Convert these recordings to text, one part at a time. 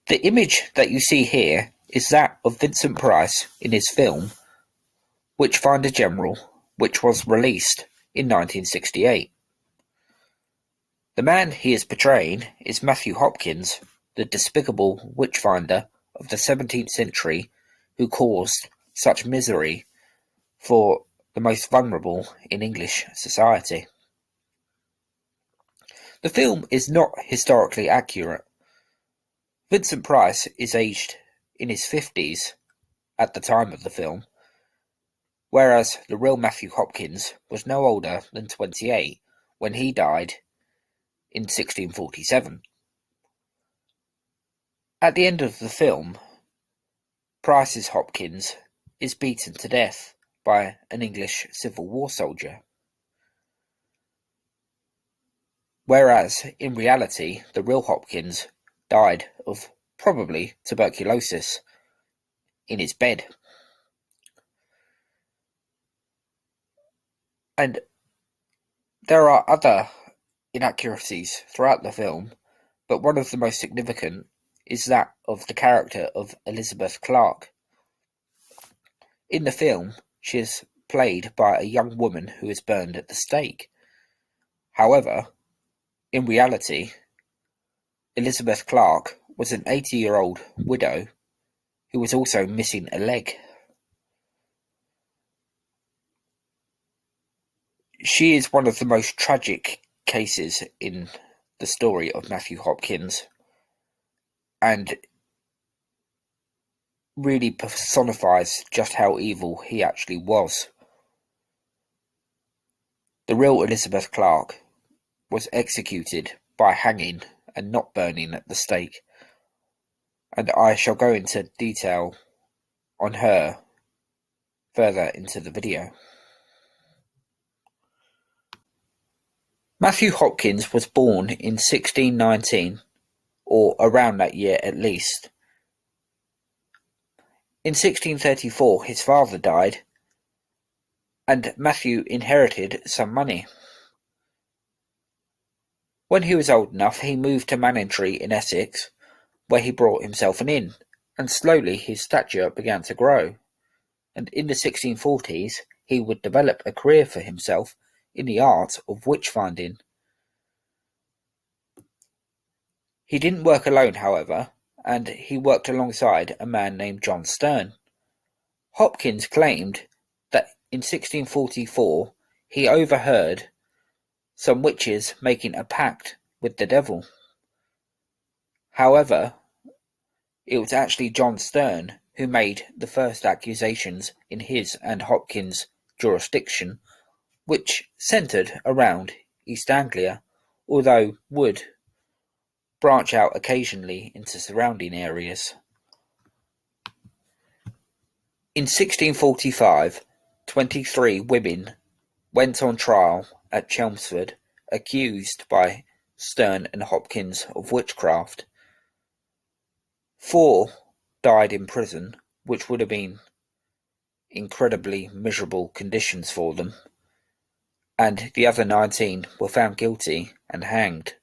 The image that you see here is that of Vincent Price in his film Witchfinder General, which was released in 1968. The man he is portraying is Matthew Hopkins, the despicable witchfinder of the 17th century who caused such misery for the most vulnerable in English society. The film is not historically accurate. Vincent Price is aged in his 50s at the time of the film, whereas the real Matthew Hopkins was no older than 28 when he died in 1647. At the end of the film, Price's Hopkins is beaten to death by an English Civil War soldier, whereas in reality the real Hopkins died of probably tuberculosis in his bed. And there are other inaccuracies throughout the film, but one of the most significant is that of the character of Elizabeth Clark. In the film, she is played by a young woman who is burned at the stake. However, in reality, Elizabeth Clark was an 80-year-old widow who was also missing a leg. She is one of the most tragic cases in the story of Matthew Hopkins, and really personifies just how evil he actually was. The real Elizabeth Clark was executed by hanging and not burning at the stake, and I shall go into detail on her further into the video. Matthew Hopkins was born in 1619, or around that year at least. In 1634 his father died, and Matthew inherited some money. When he was old enough, he moved to Manningtree in Essex, where he bought himself an inn, and slowly his stature began to grow, and in the 1640s he would develop a career for himself in the art of witch-finding. He didn't work alone, however, and he worked alongside a man named John Stern. Hopkins claimed that in 1644 he overheard some witches making a pact with the devil. However, it was actually John Stern who made the first accusations in his and Hopkins' jurisdiction, which centred around East Anglia, although would branch out occasionally into surrounding areas. In 1645, 23 women went on trial at Chelmsford, accused by Stern and Hopkins of witchcraft. 4 died in prison, which would have been incredibly miserable conditions for them, and the other 19 were found guilty and hanged.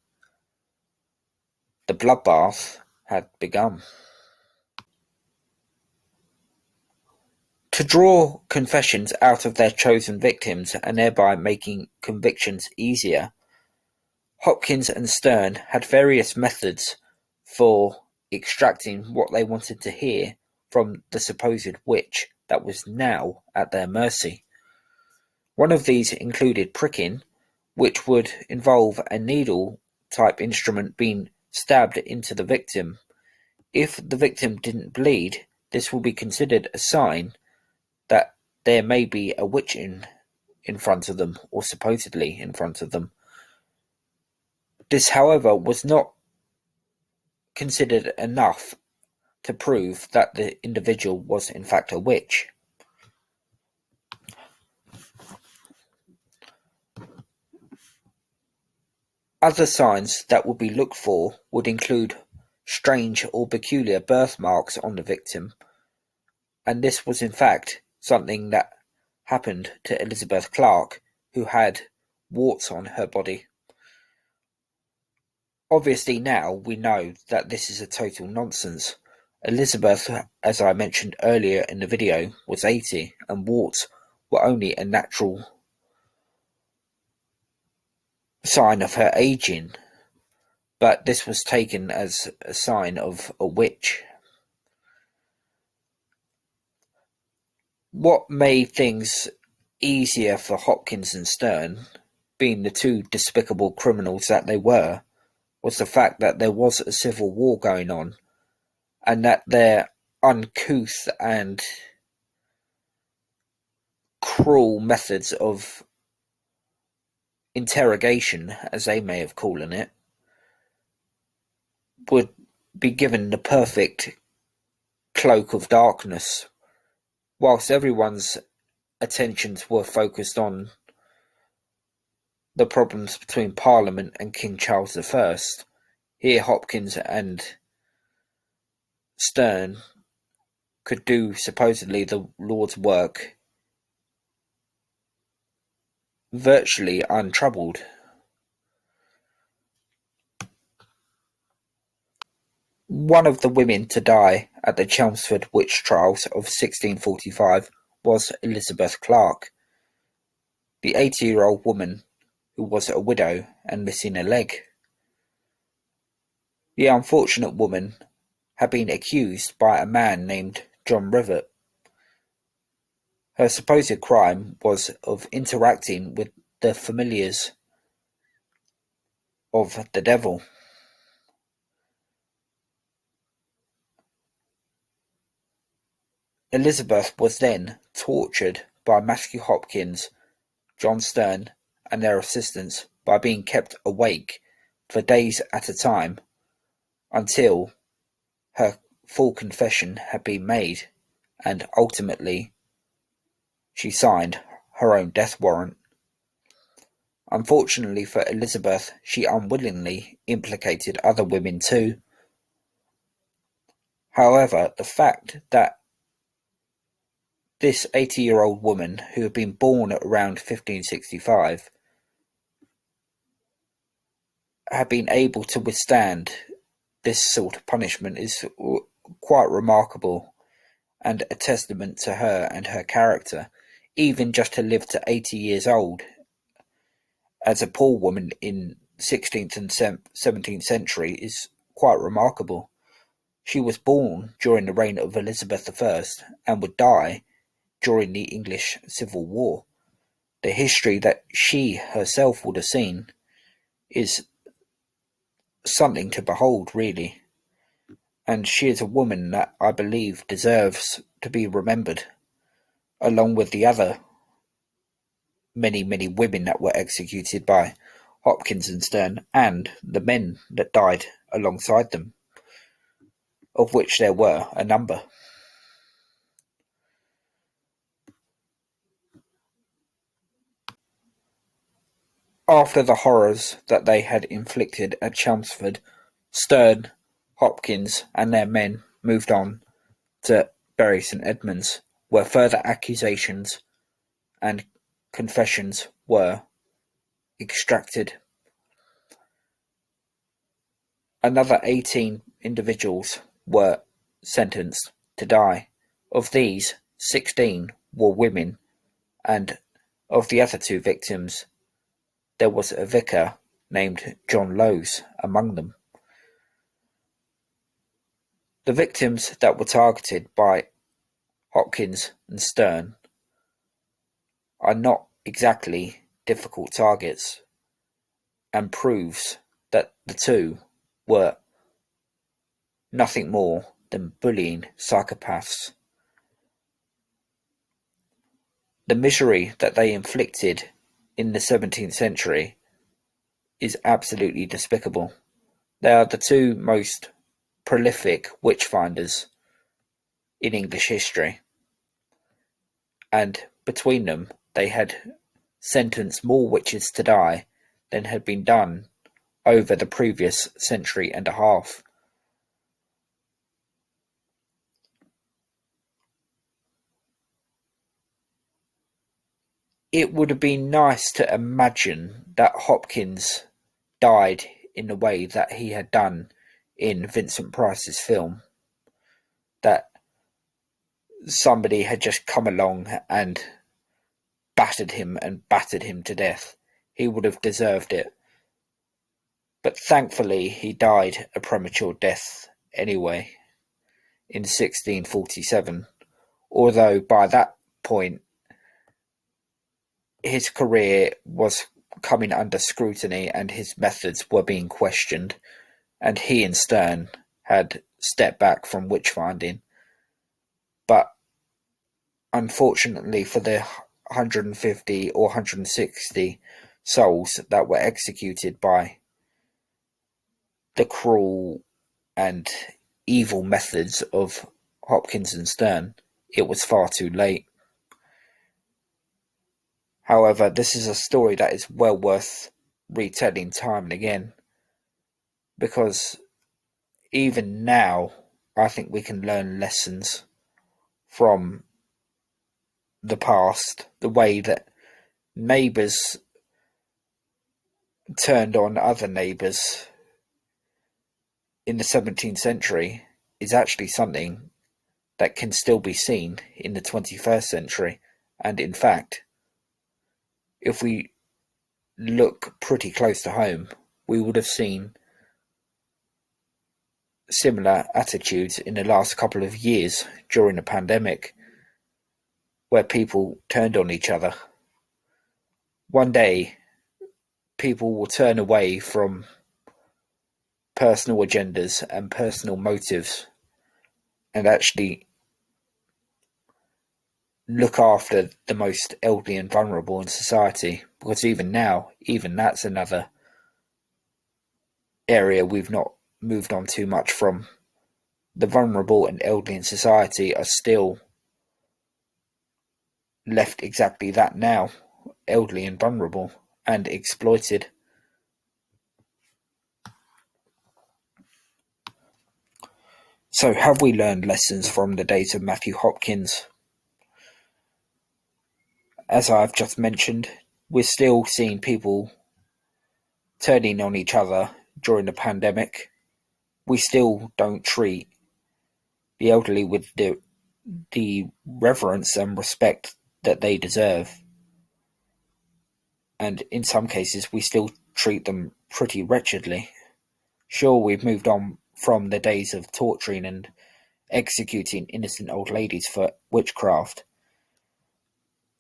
The bloodbath had begun. To draw confessions out of their chosen victims and thereby making convictions easier, Hopkins and Stern had various methods for extracting what they wanted to hear from the supposed witch that was now at their mercy. One of these included pricking, which would involve a needle-type instrument being stabbed into the victim. If the victim didn't bleed, this will be considered a sign that there may be a witch in front of them, or supposedly in front of them. This, however, was not considered enough to prove that the individual was in fact a witch. Other signs that would be looked for would include strange or peculiar birthmarks on the victim, and this was in fact something that happened to Elizabeth Clark, who had warts on her body. Obviously now we know that this is a total nonsense. Elizabeth, as I mentioned earlier in the video, was 80 and warts were only a natural sign of her aging, but this was taken as a sign of a witch. What made things easier for Hopkins and Stern, being the two despicable criminals that they were, was the fact that there was a civil war going on, and that their uncouth and cruel methods of interrogation, as they may have called it, would be given the perfect cloak of darkness. Whilst everyone's attentions were focused on the problems between Parliament and King Charles I, here Hopkins and Stern could do supposedly the Lord's work virtually untroubled. One of the women to die at the Chelmsford witch trials of 1645 was Elizabeth Clark, the 80-year-old woman who was a widow and missing a leg. The unfortunate woman had been accused by a man named John Rivet. Her supposed crime was of interacting with the familiars of the devil. Elizabeth was then tortured by Matthew Hopkins, John Stern, and their assistants by being kept awake for days at a time until her full confession had been made, and ultimately she signed her own death warrant. Unfortunately for Elizabeth, she unwillingly implicated other women too. However, the fact that this 80-year-old woman, who had been born around 1565, had been able to withstand this sort of punishment is quite remarkable, and a testament to her and her character. Even just to live to 80 years old as a poor woman in 16th and 17th century is quite remarkable. She was born during the reign of Elizabeth I and would die during the English Civil War. The history that she herself would have seen is something to behold, really. And she is a woman that I believe deserves to be remembered, along with the other many, many women that were executed by Hopkins and Stern, and the men that died alongside them, of which there were a number. After the horrors that they had inflicted at Chelmsford, Stern, Hopkins, and their men moved on to Bury St Edmunds, where further accusations and confessions were extracted. Another 18 individuals were sentenced to die. Of these, 16 were women, and of the other two victims, there was a vicar named John Lowes among them. The victims that were targeted by Hopkins and Stern are not exactly difficult targets, and proves that the two were nothing more than bullying psychopaths. The misery that they inflicted in the 17th century is absolutely despicable. They are the two most prolific witch-finders in English history, and between them they had sentenced more witches to die than had been done over the previous century and a half. It would have been nice to imagine that Hopkins died in the way that he had done in Vincent Price's film, that somebody had just come along and battered him to death. He would have deserved it. But thankfully, he died a premature death anyway in 1647, although by that point his career was coming under scrutiny and his methods were being questioned, and he and Stern had stepped back from witch finding. But unfortunately for the 150 or 160 souls that were executed by the cruel and evil methods of Hopkins and Stern, it was far too late. However, this is a story that is well worth retelling time and again, because even now I think we can learn lessons from the past. The way that neighbours turned on other neighbours in the 17th century is actually something that can still be seen in the 21st century. And in fact, if we look pretty close to home, we would have seen similar attitudes in the last couple of years during the pandemic, where people turned on each other. One day, people will turn away from personal agendas and personal motives and actually look after the most elderly and vulnerable in society, because even now, even that's another area we've not moved on too much from. The vulnerable and elderly in society are still left exactly that now, elderly and vulnerable and exploited. So have we learned lessons from the days of Matthew Hopkins? As I've just mentioned, we're still seeing people turning on each other during the pandemic. We still don't treat the elderly with the reverence and respect that they deserve. And in some cases, we still treat them pretty wretchedly. Sure, we've moved on from the days of torturing and executing innocent old ladies for witchcraft,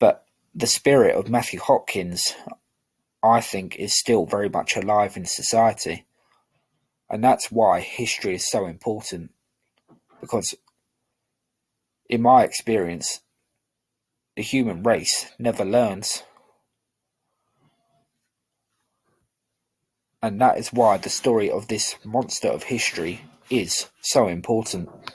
but the spirit of Matthew Hopkins, I think, is still very much alive in society. And that's why history is so important, because in my experience, the human race never learns. And that is why the story of this monster of history is so important.